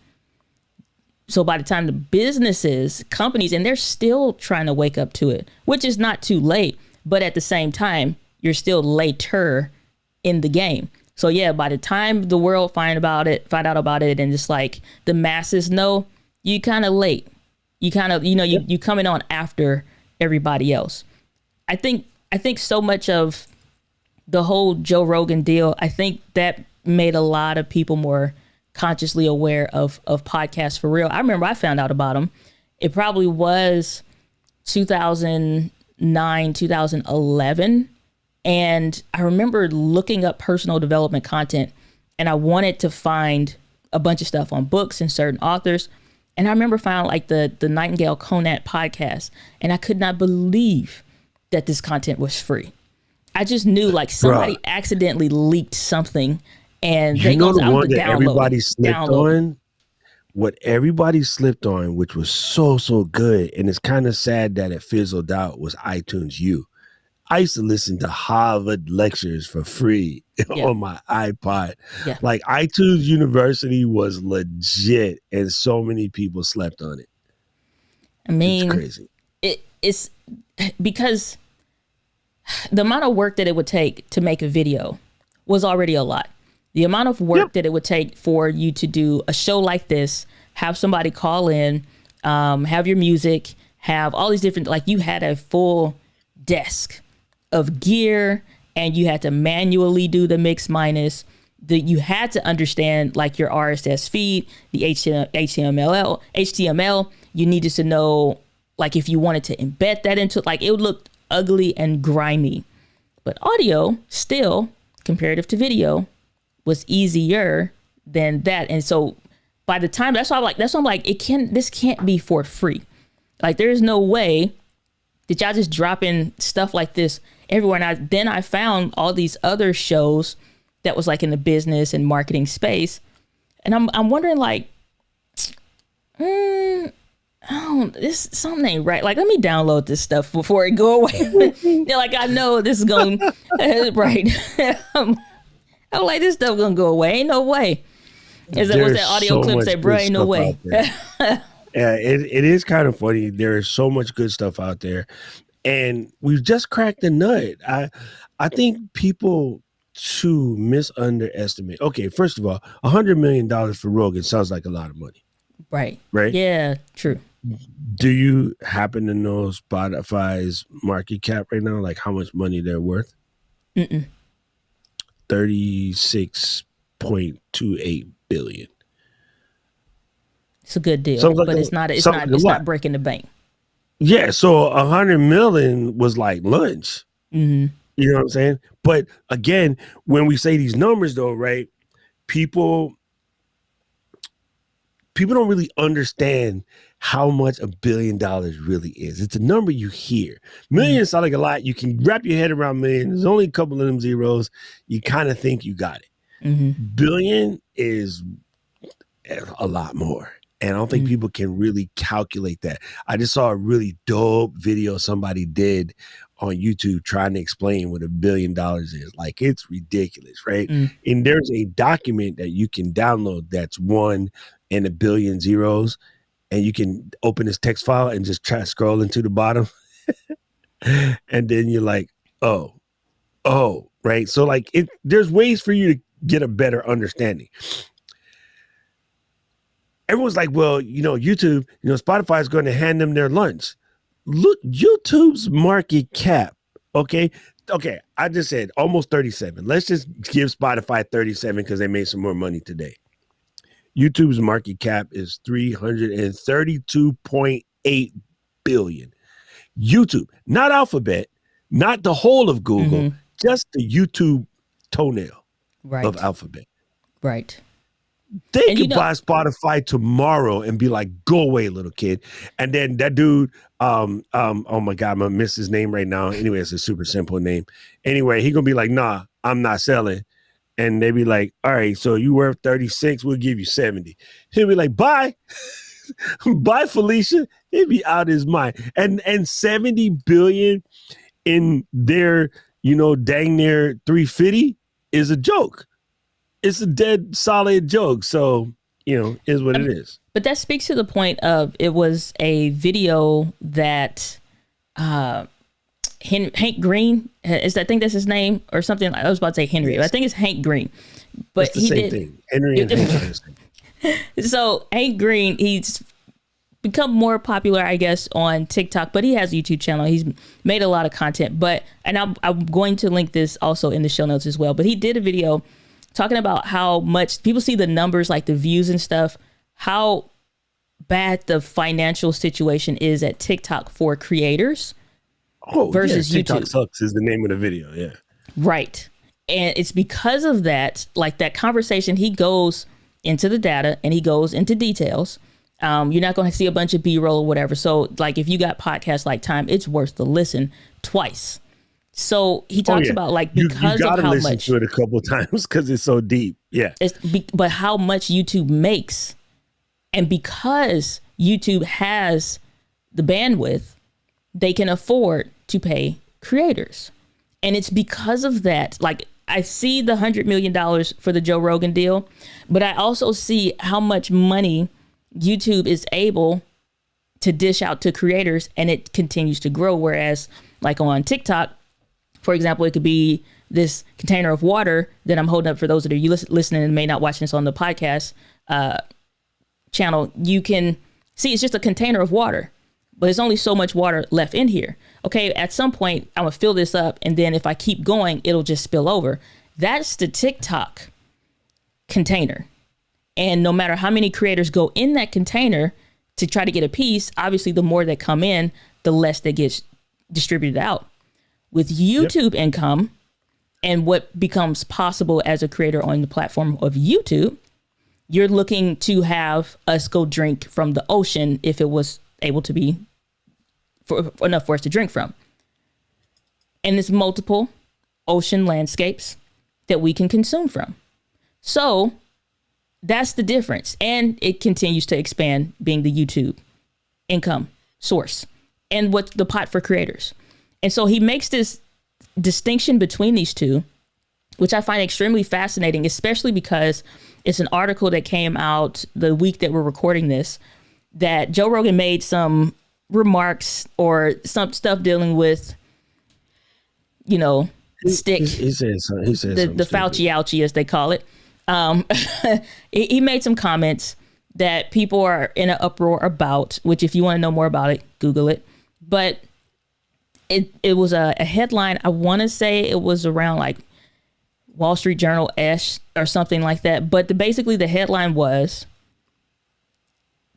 So by the time the businesses, companies, and they're still trying to wake up to it, which is not too late, but at the same time, you're still later in the game. So yeah, by the time the world find out about it, and just like the masses know, you kind of late. You kind of, you coming on after everybody else. I think so much of the whole Joe Rogan deal, I think that made a lot of people more consciously aware of podcasts for real. I remember I found out about them. It probably was 2009, 2011. And I remember looking up personal development content, and I wanted to find a bunch of stuff on books and certain authors. And I remember finding like the Nightingale Conant podcast, and I could not believe that this content was free. I just knew like somebody accidentally leaked something, and they the one that everybody slipped on. What everybody slipped on, which was so good, and it's kind of sad that it fizzled out, was iTunes U. I used to listen to Harvard lectures for free on my iPod. Yeah. Like iTunes University was legit, and so many people slept on it. I mean, it's crazy. It's because the amount of work that it would take to make a video was already a lot. The amount of work that it would take for you to do a show like this, have somebody call in, have your music, have all these different, like you had a full desk of gear, and you had to manually do the mix minus. You had to understand like your RSS feed, the HTML. You needed to know like if you wanted to embed that into, like it would look ugly and grimy. But audio still, comparative to video, was easier than that. And so by the time, that's why I'm like, this can't be for free. Like there's no way that y'all just drop in stuff like this everywhere. And then I found all these other shows that was like in the business and marketing space. And I'm wondering like, this something ain't right. Like, let me download this stuff before it go away. They're like, I know this is going right. I'm like, this stuff gonna go away. Ain't no way. What's that audio clip say, bro? Ain't no way. Yeah, it is kind of funny. There is so much good stuff out there, and we've just cracked the nut. I think people too misunderestimate. Okay, first of all, $100 million for Rogan sounds like a lot of money. Right. Right. Yeah. True. Do you happen to know Spotify's market cap right now? Like how much money they're worth? 36.28 billion. It's a good deal, but it's not breaking the bank. Yeah, so 100 million was like lunch. Mm-hmm. You know what I'm saying? But again, when we say these numbers, though, right? People don't really understand how much $1 billion really is. It's a number you hear. Millions sound like a lot. You can wrap your head around million. There's only a couple of them zeros. You kind of think you got it. Mm-hmm. Billion is a lot more. And I don't think people can really calculate that. I just saw a really dope video somebody did on YouTube trying to explain what $1 billion is. Like, it's ridiculous, right? And there's a document that you can download that's 1 and 1 billion zeros. And you can open this text file and just try scrolling to the bottom. And then you're like, oh, right? So like there's ways for you to get a better understanding. Everyone's like, well, YouTube, Spotify is going to hand them their lunch. Look, YouTube's market cap, okay? Okay, I just said almost 37. Let's just give Spotify 37 because they made some more money today. YouTube's market cap is 332.8 billion. YouTube, not Alphabet, not the whole of Google, just the YouTube toenail of Alphabet. Right. They could buy Spotify tomorrow and be like, go away, little kid. And then that dude, oh my God, I'm gonna miss his name right now. Anyway, it's a super simple name. Anyway, he gonna be like, nah, I'm not selling. And they be like, all right, so you worth 36, we'll give you 70. He'll be like, bye. Bye, Felicia. He'll be out his mind. And 70 billion in their, dang near 350 is a joke. It's a dead solid joke. So, is what it is. But that speaks to the point of it was a video that Hank Green, I think that's his name or something. I was about to say Henry. Yes. I think it's Hank Green. But it's the same thing. Henry and Hank. So Hank Green, he's become more popular, I guess, on TikTok, but he has a YouTube channel. He's made a lot of content. And I'm going to link this also in the show notes as well. But he did a video talking about how much people see the numbers, like the views and stuff, how bad the financial situation is at TikTok for creators versus YouTube. TikTok sucks is the name of the video. Yeah. Right. And it's because of that, like that conversation, he goes into the data and he goes into details. You're not going to see a bunch of B-roll or whatever. So like if you got podcasts like Time, it's worth the listen twice. So he talks about like because you of how listen much to it a couple of times because it's so deep. Yeah. But how much YouTube makes, and because YouTube has the bandwidth, they can afford to pay creators. And it's because of that. Like I see the $100 million for the Joe Rogan deal, but I also see how much money YouTube is able to dish out to creators, and it continues to grow. Whereas like on TikTok, for example, it could be this container of water that I'm holding up for those of you listening and may not watch this on the podcast channel. You can see it's just a container of water, but there's only so much water left in here. Okay, at some point, I'm going to fill this up, and then if I keep going, it'll just spill over. That's the TikTok container. And no matter how many creators go in that container to try to get a piece, obviously the more that come in, the less that gets distributed out. With YouTube income and what becomes possible as a creator on the platform of YouTube, you're looking to have us go drink from the ocean if it was able to be enough for us to drink from. And there's multiple ocean landscapes that we can consume from. So that's the difference. And it continues to expand, being the YouTube income source and what the pot for creators. And so he makes this distinction between these two, which I find extremely fascinating, especially because it's an article that came out the week that we're recording this, that Joe Rogan made some remarks or some stuff dealing with, stick. He said something. The Fauci-ouchie, as they call it. He made some comments that people are in an uproar about, which if you want to know more about it, Google it. But it was a headline. I want to say it was around like Wall Street Journal-ish or something like that. But basically the headline was,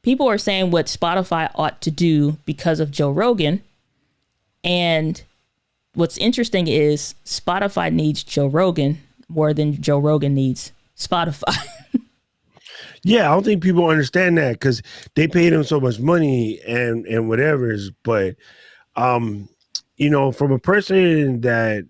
people are saying what Spotify ought to do because of Joe Rogan. And what's interesting is Spotify needs Joe Rogan more than Joe Rogan needs Spotify. Yeah, I don't think people understand that because they paid him so much money and whatever's. But you know, from a person that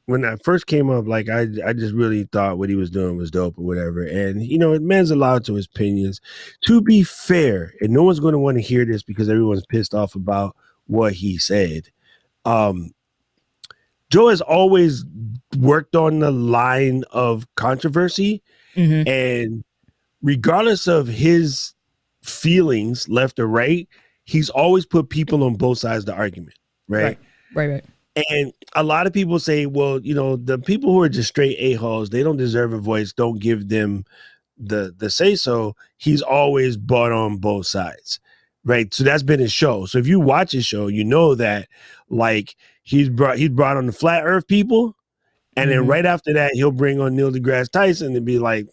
when I first came up, like I just really thought what he was doing was dope or whatever. And you know, man's allowed to his opinions. To be fair, and no one's going to want to hear this because everyone's pissed off about what he said. Um, Joe has always worked on the line of controversy, and regardless of his feelings, left or right, he's always put people on both sides of the argument, right? Right. And a lot of people say, well, you know, the people who are just straight a-holes, they don't deserve a voice. Don't give them the say so. He's always bought on both sides, right? So that's been his show. So if you watch his show, you know that like he's brought on the flat earth people, and then right after that, he'll bring on Neil deGrasse Tyson and be like,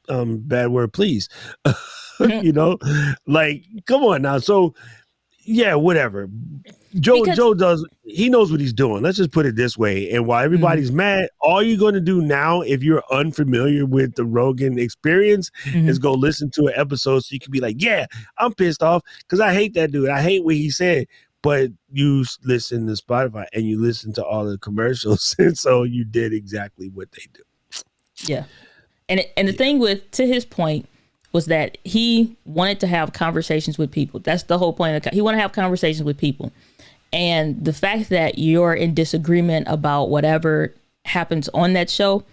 bad word, please. You know, like, come on now. So yeah, whatever. Joe he knows what he's doing. Let's just put it this way. And while everybody's mad, all you're going to do now, if you're unfamiliar with the Rogan experience, is go listen to an episode so you can be like, yeah, I'm pissed off because I hate that dude. I hate what he said. But you listen to Spotify and you listen to all the commercials. And so you did exactly what they do. Yeah. And the thing to his point was that he wanted to have conversations with people. That's the whole point. He wanted to have conversations with people. And the fact that you're in disagreement about whatever happens on that show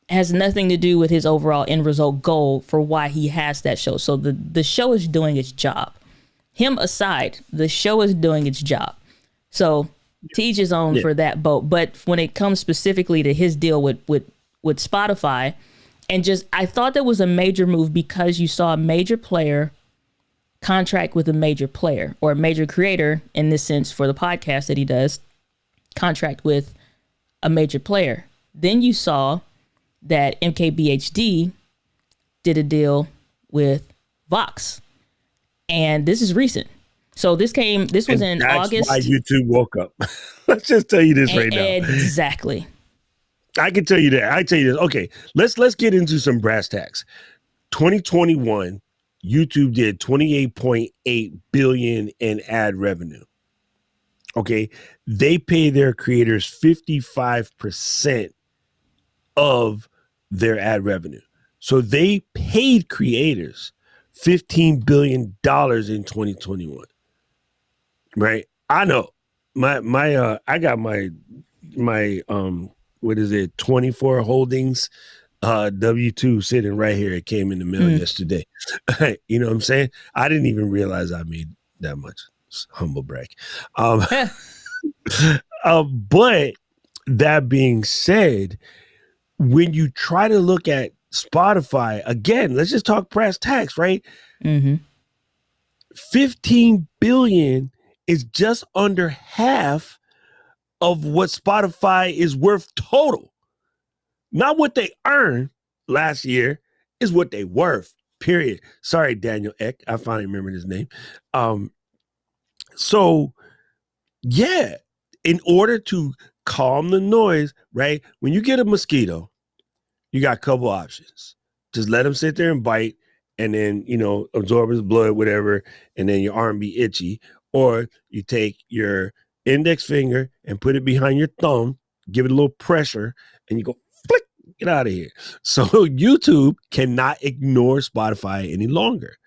has nothing to do with his overall end result goal for why he has that show. So the show is doing its job. Him aside, the show is doing its job. So to each his own for that boat. But when it comes specifically to his deal with Spotify, and I thought that was a major move because you saw a major player contract with a major player, or a major creator in this sense for the podcast that he does, contract with a major player. Then you saw that MKBHD did a deal with Vox. And this is recent. So this was in August. That's why YouTube woke up. Let's just tell you this right now. Exactly. I can tell you that. I tell you this. Okay, let's get into some brass tacks. 2021, YouTube did 28.8 billion in ad revenue. Okay, they pay their creators 55% of their ad revenue. So they paid creators $15 billion in 2021. Right? I know. I got my what is it, 24 holdings W2 sitting right here. It came in the mail yesterday. You know what I'm saying? I didn't even realize I made that much. Humble brag. But that being said, when you try to look at Spotify, again, let's just talk brass tacks, right? 15 billion is just under half of what Spotify is worth total. Not what they earned last year, is what they worth, period. Sorry, Daniel Eck. I finally remembered his name. So, yeah, in order to calm the noise, right? When you get a mosquito, you got a couple options. Just let them sit there and bite and then, you know, absorb his blood, whatever, and then your arm be itchy. Or you take your index finger and put it behind your thumb, give it a little pressure, and you go, flick, get out of here. So YouTube cannot ignore Spotify any longer.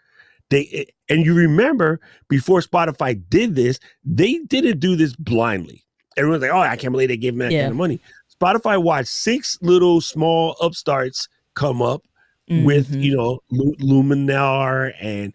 And you remember, before Spotify did this, they didn't do this blindly. Everyone's like, oh, I can't believe they gave him that kind of money. Spotify watched 6 little small upstarts come up with, you know, Luminar, and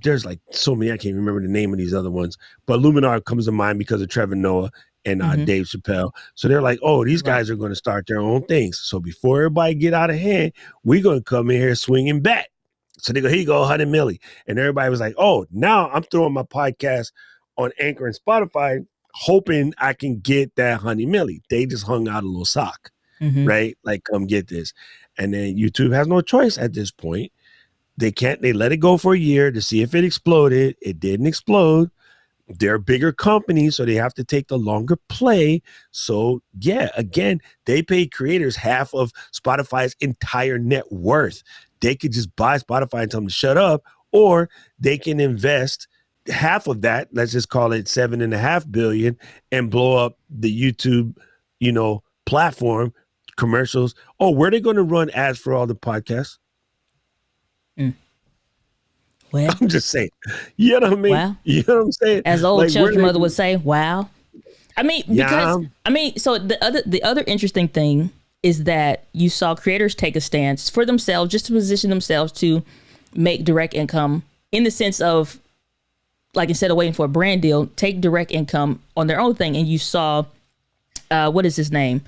there's like so many, I can't remember the name of these other ones, but Luminar comes to mind because of Trevor Noah and Dave Chappelle. So they're like, oh, these guys are going to start their own things. So before everybody get out of hand, we're going to come in here swinging back. So they go, here you go, 100 milli. And everybody was like, oh, now I'm throwing my podcast on Anchor and Spotify, hoping I can get that 100 milli. They just hung out a little sock, right? Like, come get this. And then YouTube has no choice at this point They let it go for a year to see if it exploded. It didn't explode. They're bigger companies, so they have to take the longer play. So yeah, again, they pay creators half of Spotify's entire net worth. They could just buy Spotify and tell them to shut up, or they can invest half of that, let's just call it 7.5 billion, and blow up the YouTube, platform, commercials. Oh, where are they going to run ads for all the podcasts? Well, I'm just saying, you know what I mean? Wow. You know what I'm saying? As old child's mother would say, wow. I mean, because so the other interesting thing is that you saw creators take a stance for themselves, just to position themselves to make direct income, in the sense of, like, instead of waiting for a brand deal, take direct income on their own thing. And you saw, what is his name?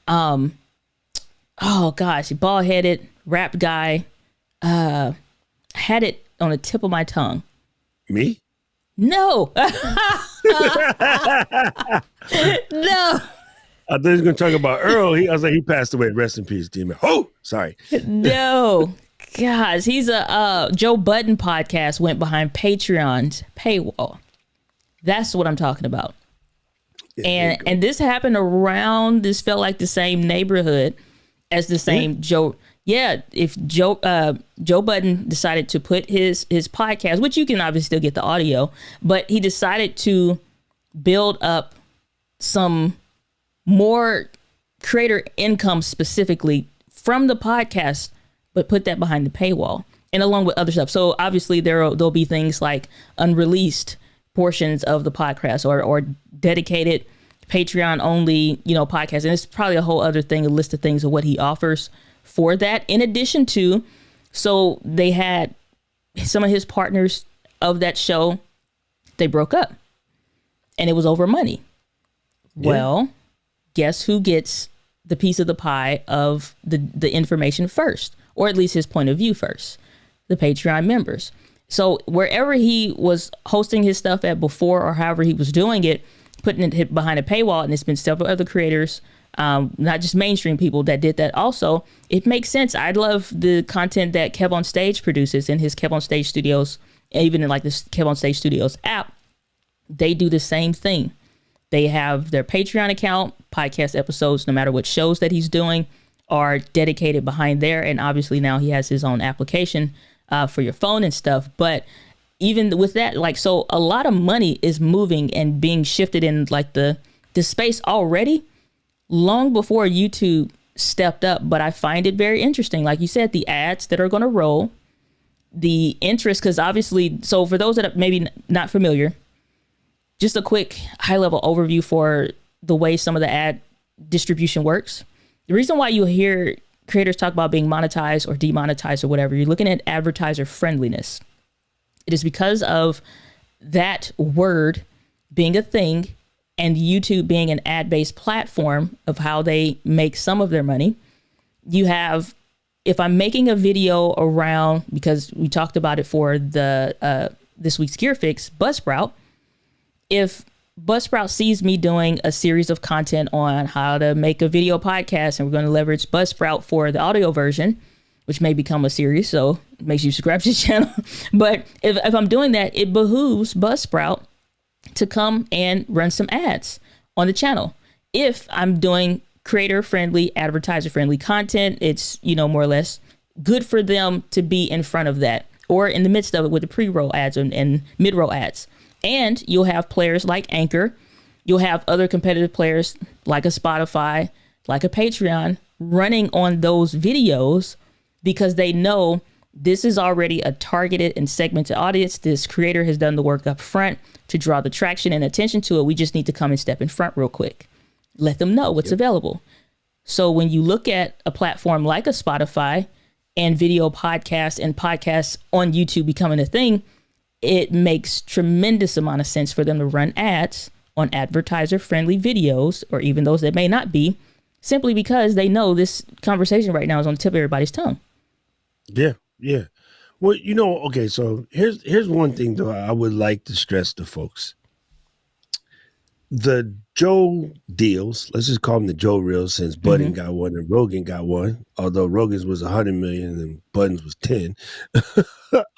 Oh gosh, bald headed rap guy, had it on the tip of my tongue. Me? No. No. I thought he was going to talk about Earl. I was like, he passed away. Rest in peace, demon. Oh, sorry. No. Gosh, he's a Joe Budden podcast went behind Patreon's paywall. That's what I'm talking about. Yeah, and this happened around, this felt like the same neighborhood as the same Joe. Yeah, if Joe Budden decided to put his podcast, which you can obviously still get the audio, but he decided to build up some more creator income specifically from the podcast, but put that behind the paywall and along with other stuff. So obviously there'll be things like unreleased portions of the podcast or dedicated Patreon only, podcast. And it's probably a whole other thing, a list of things of what he offers for that. In addition to, so they had some of his partners of that show, they broke up and it was over money. Yeah. Well, guess who gets the piece of the pie of the information first, or at least his point of view first? The Patreon members. So wherever he was hosting his stuff at before, or however he was doing it, putting it behind a paywall, and it's been several other creators, not just mainstream people, that did that also. It makes sense. I love the content that Kev on Stage produces in his Kev on Stage Studios, even in like this Kev on Stage Studios app. They do the same thing. They have their Patreon account, podcast episodes, no matter what shows that he's doing, are dedicated behind there. And obviously now he has his own application for your phone and stuff. But even with that, like, so a lot of money is moving and being shifted in like the space already long before YouTube stepped up. But I find it very interesting. Like you said, the ads that are going to roll, the interest, because obviously, so for those that are maybe not familiar, just a quick high level overview for the way some of the ad distribution works. The reason why you hear creators talk about being monetized or demonetized or whatever, you're looking at advertiser friendliness. It is because of that word being a thing and YouTube being an ad-based platform of how they make some of their money. You have, if I'm making a video around, because we talked about it for the this week's Gear Fix, Buzzsprout, if Buzzsprout sees me doing a series of content on how to make a video podcast, and we're going to leverage Buzzsprout for the audio version, which may become a series, so make sure you subscribe to the channel. But if I'm doing that, it behooves Buzzsprout to come and run some ads on the channel. If I'm doing creator-friendly, advertiser-friendly content, it's, more or less good for them to be in front of that, or in the midst of it with the pre-roll ads and mid-roll ads. And you'll have players like Anchor. You'll have other competitive players like a Spotify, like a Patreon, running on those videos because they know this is already a targeted and segmented audience. This creator has done the work up front to draw the traction and attention to it. We just need to come and step in front real quick. Let them know what's available. So when you look at a platform like a Spotify and video podcasts and podcasts on YouTube becoming a thing, it makes tremendous amount of sense for them to run ads on advertiser-friendly videos, or even those that may not be, simply because they know this conversation right now is on the tip of everybody's tongue. Yeah, yeah. Well, okay, so here's one thing, though, I would like to stress to folks. the Joe deals, let's just call them the Joe reels, since Budden got one and Rogan got one, although Rogan's was 100 million and Budden's was 10.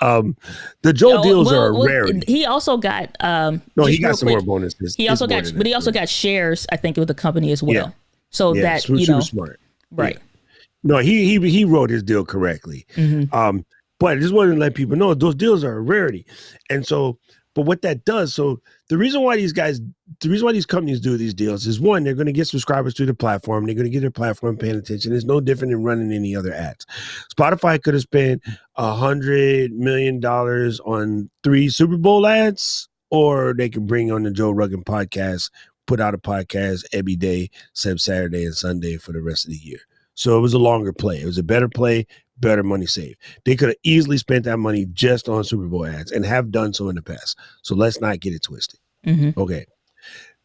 The Joe deals are a rarity. He also got no, he got some more bonuses. He also got, but he also got shares, I think, with the company as well. Yeah. So that smart, right? Yeah. No, he wrote his deal correctly. But I just wanted to let people know those deals are a rarity, and so. But what that does, so the reason why these companies do these deals is, one, they're going to get subscribers to the platform. They're going to get their platform paying attention. It's no different than running any other ads. Spotify could have spent $100 million on 3 Super Bowl ads, or they could bring on the Joe Rogan podcast, put out a podcast every day, except Saturday and Sunday for the rest of the year. So it was a longer play. It was a better play. Better money saved. They could have easily spent that money just on Super Bowl ads and have done so in the past. So let's not get it twisted. Okay.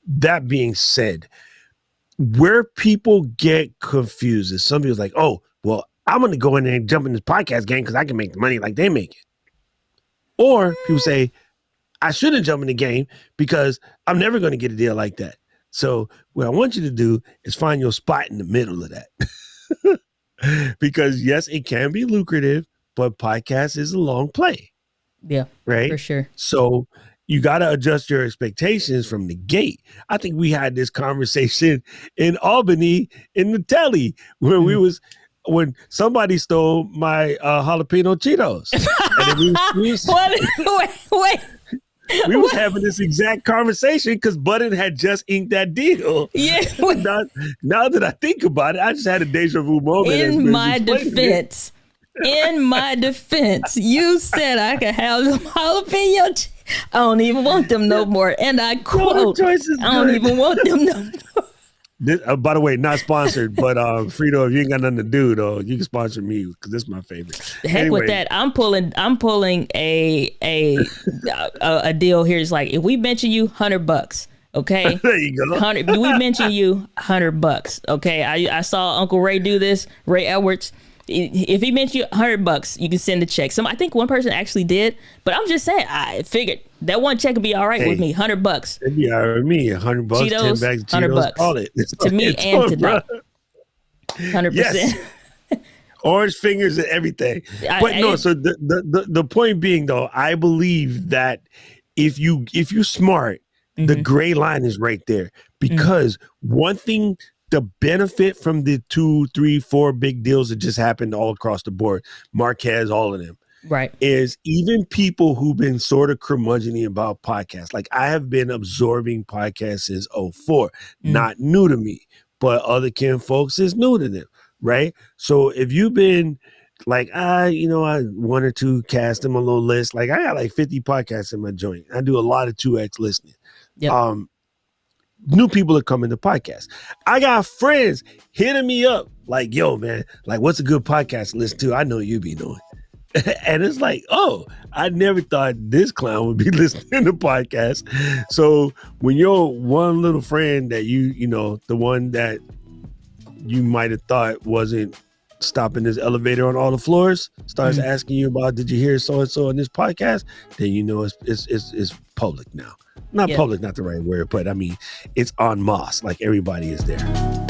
That being said, where people get confused is some people's like, oh, well, I'm going to go in there and jump in this podcast game because I can make the money like they make it. Or people say, I shouldn't jump in the game because I'm never going to get a deal like that. So what I want you to do is find your spot in the middle of that. Because yes, it can be lucrative, but podcast is a long play. Yeah, right. For sure. So you got to adjust your expectations from the gate. I think we had this conversation in Albany in the telly when somebody stole my jalapeno Cheetos. Wait. We was having this exact conversation because Budden had just inked that deal. Yeah. Now that I think about it, I just had a deja vu moment. In my defense, you said I could have some jalapeno. I don't even want them no more. And I quote, I don't even want them no more. This, by the way, not sponsored, but Frito, if you ain't got nothing to do, though, you can sponsor me because this is my favorite. Heck with that. I'm pulling a deal here. It's like, if we mention you $100, okay? There you go. We mention you $100, okay? I saw Uncle Ray do this, Ray Edwards. If he mentioned you $100, you can send a check. I think one person actually did, but I'm just saying, I figured that one check would be all right with me. $100. It'd be all right with me. $100, Cheetos, 10 bags of Cheetos, $100. call it. To me and to Doc. 100%. Yes. Orange fingers and everything. So the point being, though, I believe that if you smart, the gray line is right there, because one thing. The benefit from the 2, 3, 4 big deals that just happened all across the board, Marquez, all of them, right, is even people who've been sort of curmudgeon-y about podcasts. Like, I have been absorbing podcasts since 2004, not new to me, but other kin folks is new to them, right? So if you've been like, I 1 or 2 cast in my little list, like I got like 50 podcasts in my joint. I do a lot of 2X listening. Yep. New people are coming to podcasts. I got friends hitting me up like, yo, man, like, what's a good podcast to listen to? I know you be doing. And it's like, oh, I never thought this clown would be listening to podcasts. So when your one little friend that the one that you might have thought wasn't stopping this elevator on all the floors starts asking you about, did you hear so-and-so in this podcast? Then it's public now. Not public, not the right word, but I mean, it's en masse. Like, everybody is there.